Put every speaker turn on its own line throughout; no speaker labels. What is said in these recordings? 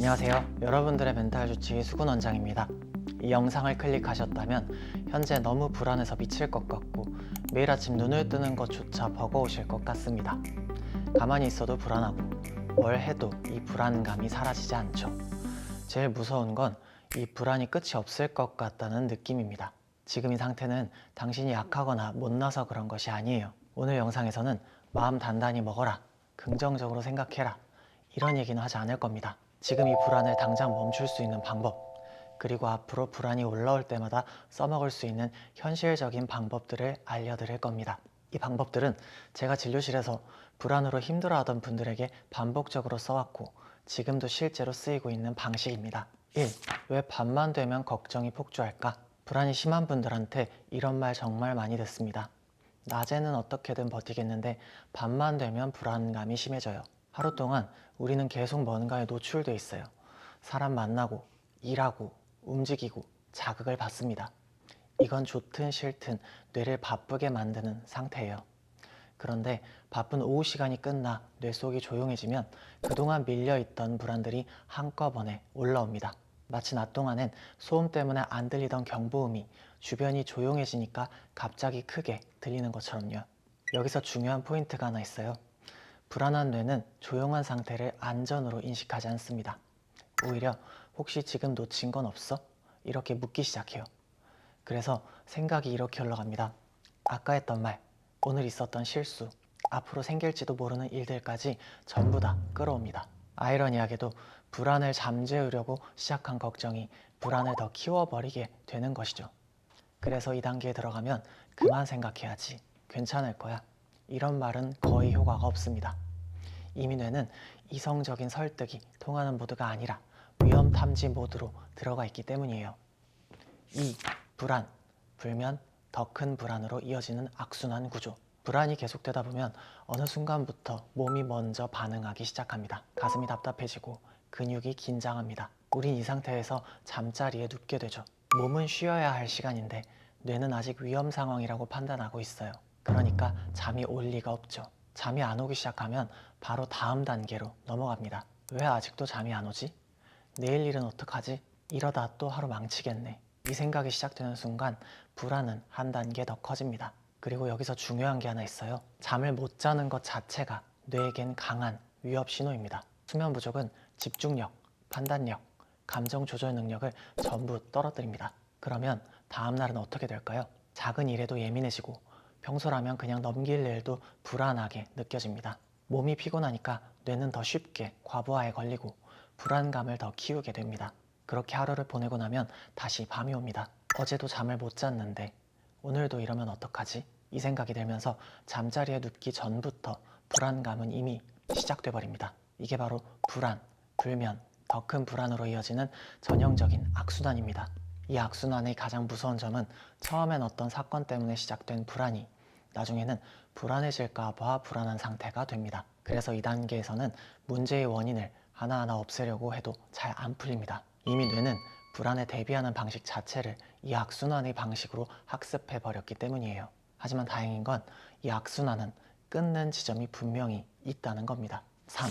안녕하세요. 여러분들의 멘탈 주치의 수근 원장입니다. 이 영상을 클릭하셨다면 현재 너무 불안해서 미칠 것 같고 매일 아침 눈을 뜨는 것조차 버거우실 것 같습니다. 가만히 있어도 불안하고 뭘 해도 이 불안감이 사라지지 않죠. 제일 무서운 건 이 불안이 끝이 없을 것 같다는 느낌입니다. 지금 이 상태는 당신이 약하거나 못나서 그런 것이 아니에요. 오늘 영상에서는 마음 단단히 먹어라, 긍정적으로 생각해라 이런 얘기는 하지 않을 겁니다. 지금 이 불안을 당장 멈출 수 있는 방법, 그리고 앞으로 불안이 올라올 때마다 써먹을 수 있는 현실적인 방법들을 알려드릴 겁니다. 이 방법들은 제가 진료실에서 불안으로 힘들어하던 분들에게 반복적으로 써왔고 지금도 실제로 쓰이고 있는 방식입니다. 1. 왜 밤만 되면 걱정이 폭주할까? 불안이 심한 분들한테 이런 말 정말 많이 듣습니다. 낮에는 어떻게든 버티겠는데 밤만 되면 불안감이 심해져요. 하루 동안 우리는 계속 뭔가에 노출돼 있어요. 사람 만나고, 일하고, 움직이고, 자극을 받습니다. 이건 좋든 싫든 뇌를 바쁘게 만드는 상태예요. 그런데 바쁜 오후 시간이 끝나 뇌 속이 조용해지면 그동안 밀려있던 불안들이 한꺼번에 올라옵니다. 마치 낮 동안엔 소음 때문에 안 들리던 경보음이 주변이 조용해지니까 갑자기 크게 들리는 것처럼요. 여기서 중요한 포인트가 하나 있어요. 불안한 뇌는 조용한 상태를 안전으로 인식하지 않습니다. 오히려 혹시 지금 놓친 건 없어? 이렇게 묻기 시작해요. 그래서 생각이 이렇게 흘러갑니다. 아까 했던 말, 오늘 있었던 실수, 앞으로 생길지도 모르는 일들까지 전부 다 끌어옵니다. 아이러니하게도 불안을 잠재우려고 시작한 걱정이 불안을 더 키워버리게 되는 것이죠. 그래서 이 단계에 들어가면 그만 생각해야지, 괜찮을 거야, 이런 말은 거의 효과가 없습니다. 이미 뇌는 이성적인 설득이 통하는 모드가 아니라 위험 탐지 모드로 들어가 있기 때문이에요. 2. 불안, 불면 더 큰 불안으로 이어지는 악순환 구조. 불안이 계속되다 보면 어느 순간부터 몸이 먼저 반응하기 시작합니다. 가슴이 답답해지고 근육이 긴장합니다. 우린 이 상태에서 잠자리에 눕게 되죠. 몸은 쉬어야 할 시간인데 뇌는 아직 위험 상황이라고 판단하고 있어요. 그러니까 잠이 올 리가 없죠. 잠이 안 오기 시작하면 바로 다음 단계로 넘어갑니다. 왜 아직도 잠이 안 오지? 내일 일은 어떡하지? 이러다 또 하루 망치겠네. 이 생각이 시작되는 순간 불안은 한 단계 더 커집니다. 그리고 여기서 중요한 게 하나 있어요. 잠을 못 자는 것 자체가 뇌에겐 강한 위협 신호입니다. 수면 부족은 집중력, 판단력, 감정 조절 능력을 전부 떨어뜨립니다. 그러면 다음 날은 어떻게 될까요? 작은 일에도 예민해지고 평소라면 그냥 넘길 일도 불안하게 느껴집니다. 몸이 피곤하니까 뇌는 더 쉽게 과부하에 걸리고 불안감을 더 키우게 됩니다. 그렇게 하루를 보내고 나면 다시 밤이 옵니다. 어제도 잠을 못 잤는데 오늘도 이러면 어떡하지? 이 생각이 들면서 잠자리에 눕기 전부터 불안감은 이미 시작돼 버립니다. 이게 바로 불안, 불면, 더 큰 불안으로 이어지는 전형적인 악순환입니다. 이 악순환의 가장 무서운 점은 처음엔 어떤 사건 때문에 시작된 불안이 나중에는 불안해질까 봐 불안한 상태가 됩니다. 그래서 이 단계에서는 문제의 원인을 하나하나 없애려고 해도 잘 안 풀립니다. 이미 뇌는 불안에 대비하는 방식 자체를 이 악순환의 방식으로 학습해 버렸기 때문이에요. 하지만 다행인 건 이 악순환은 끊는 지점이 분명히 있다는 겁니다. 3.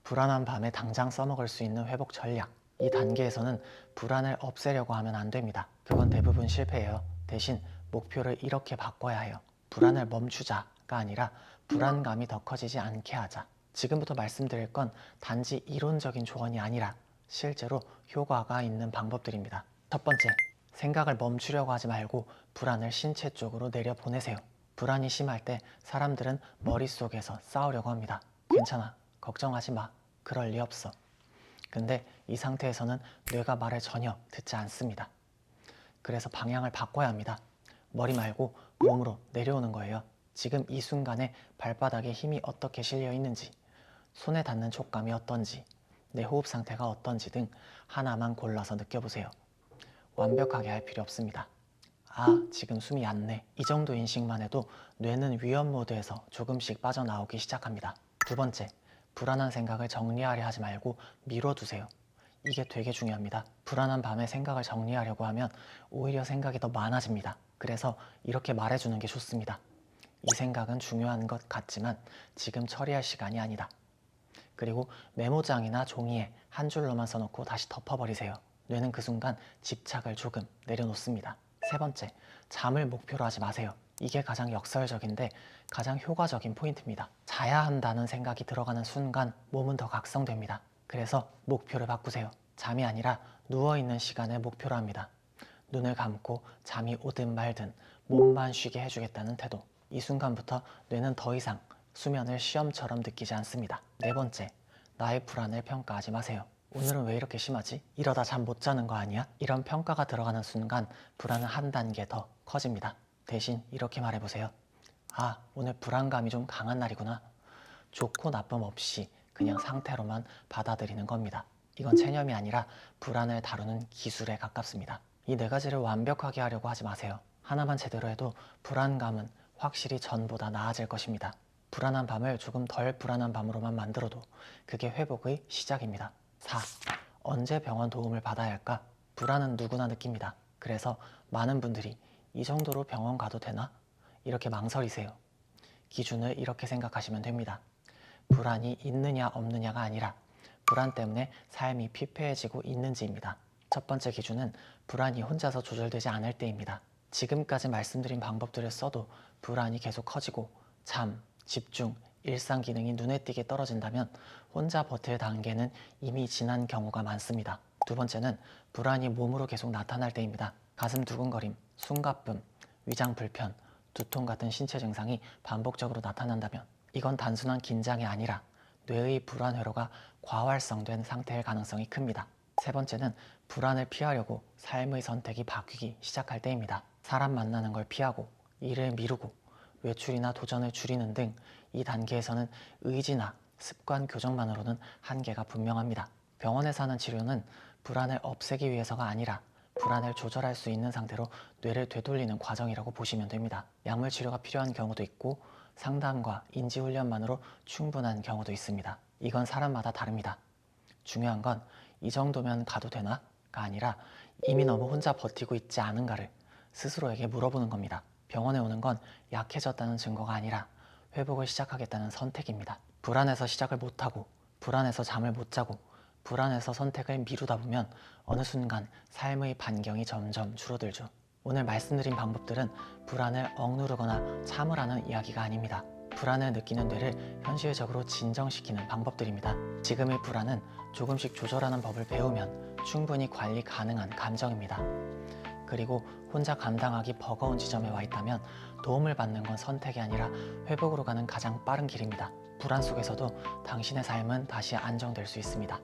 불안한 밤에 당장 써먹을 수 있는 회복 전략. 이 단계에서는 불안을 없애려고 하면 안 됩니다. 그건 대부분 실패해요. 대신 목표를 이렇게 바꿔야 해요. 불안을 멈추자가 아니라 불안감이 더 커지지 않게 하자. 지금부터 말씀드릴 건 단지 이론적인 조언이 아니라 실제로 효과가 있는 방법들입니다. 첫 번째, 생각을 멈추려고 하지 말고 불안을 신체 쪽으로 내려보내세요. 불안이 심할 때 사람들은 머릿속에서 싸우려고 합니다. 괜찮아, 걱정하지 마, 그럴 리 없어. 근데 이 상태에서는 뇌가 말을 전혀 듣지 않습니다. 그래서 방향을 바꿔야 합니다. 머리 말고 몸으로 내려오는 거예요. 지금 이 순간에 발바닥에 힘이 어떻게 실려 있는지, 손에 닿는 촉감이 어떤지, 내 호흡 상태가 어떤지 등 하나만 골라서 느껴보세요. 완벽하게 할 필요 없습니다. 아, 지금 숨이 안 내. 이 정도 인식만 해도 뇌는 위험 모드에서 조금씩 빠져나오기 시작합니다. 두 번째, 불안한 생각을 정리하려 하지 말고 미뤄두세요. 이게 되게 중요합니다. 불안한 밤에 생각을 정리하려고 하면 오히려 생각이 더 많아집니다. 그래서 이렇게 말해주는 게 좋습니다. 이 생각은 중요한 것 같지만 지금 처리할 시간이 아니다. 그리고 메모장이나 종이에 한 줄로만 써놓고 다시 덮어버리세요. 뇌는 그 순간 집착을 조금 내려놓습니다. 세 번째, 잠을 목표로 하지 마세요. 이게 가장 역설적인데 가장 효과적인 포인트입니다. 자야 한다는 생각이 들어가는 순간 몸은 더 각성됩니다. 그래서 목표를 바꾸세요. 잠이 아니라 누워있는 시간을 목표로 합니다. 눈을 감고 잠이 오든 말든 몸만 쉬게 해주겠다는 태도. 이 순간부터 뇌는 더 이상 수면을 시험처럼 느끼지 않습니다. 네 번째, 나의 불안을 평가하지 마세요. 오늘은 왜 이렇게 심하지? 이러다 잠 못 자는 거 아니야? 이런 평가가 들어가는 순간 불안은 한 단계 더 커집니다. 대신 이렇게 말해보세요. 아, 오늘 불안감이 좀 강한 날이구나. 좋고 나쁨 없이 그냥 상태로만 받아들이는 겁니다. 이건 체념이 아니라 불안을 다루는 기술에 가깝습니다. 이 네 가지를 완벽하게 하려고 하지 마세요. 하나만 제대로 해도 불안감은 확실히 전보다 나아질 것입니다. 불안한 밤을 조금 덜 불안한 밤으로만 만들어도 그게 회복의 시작입니다. 4. 언제 병원 도움을 받아야 할까? 불안은 누구나 느낍니다. 그래서 많은 분들이 이 정도로 병원 가도 되나? 이렇게 망설이세요. 기준을 이렇게 생각하시면 됩니다. 불안이 있느냐 없느냐가 아니라 불안 때문에 삶이 피폐해지고 있는지입니다. 첫 번째 기준은 불안이 혼자서 조절되지 않을 때입니다. 지금까지 말씀드린 방법들을 써도 불안이 계속 커지고 잠, 집중, 일상 기능이 눈에 띄게 떨어진다면 혼자 버틸 단계는 이미 지난 경우가 많습니다. 두 번째는 불안이 몸으로 계속 나타날 때입니다. 가슴 두근거림, 숨가쁨, 위장 불편, 두통 같은 신체 증상이 반복적으로 나타난다면 이건 단순한 긴장이 아니라 뇌의 불안 회로가 과활성된 상태일 가능성이 큽니다. 세 번째는 불안을 피하려고 삶의 선택이 바뀌기 시작할 때입니다. 사람 만나는 걸 피하고 일을 미루고 외출이나 도전을 줄이는 등 이 단계에서는 의지나 습관 교정만으로는 한계가 분명합니다. 병원에서 하는 치료는 불안을 없애기 위해서가 아니라 불안을 조절할 수 있는 상태로 뇌를 되돌리는 과정이라고 보시면 됩니다. 약물 치료가 필요한 경우도 있고 상담과 인지훈련만으로 충분한 경우도 있습니다. 이건 사람마다 다릅니다. 중요한 건 이 정도면 가도 되나?가 아니라 이미 너무 혼자 버티고 있지 않은가를 스스로에게 물어보는 겁니다. 병원에 오는 건 약해졌다는 증거가 아니라 회복을 시작하겠다는 선택입니다. 불안해서 시작을 못하고 불안해서 잠을 못 자고 불안해서 선택을 미루다 보면 어느 순간 삶의 반경이 점점 줄어들죠. 오늘 말씀드린 방법들은 불안을 억누르거나 참으라는 이야기가 아닙니다. 불안을 느끼는 뇌를 현실적으로 진정시키는 방법들입니다. 지금의 불안은 조금씩 조절하는 법을 배우면 충분히 관리 가능한 감정입니다. 그리고 혼자 감당하기 버거운 지점에 와 있다면 도움을 받는 건 선택이 아니라 회복으로 가는 가장 빠른 길입니다. 불안 속에서도 당신의 삶은 다시 안정될 수 있습니다.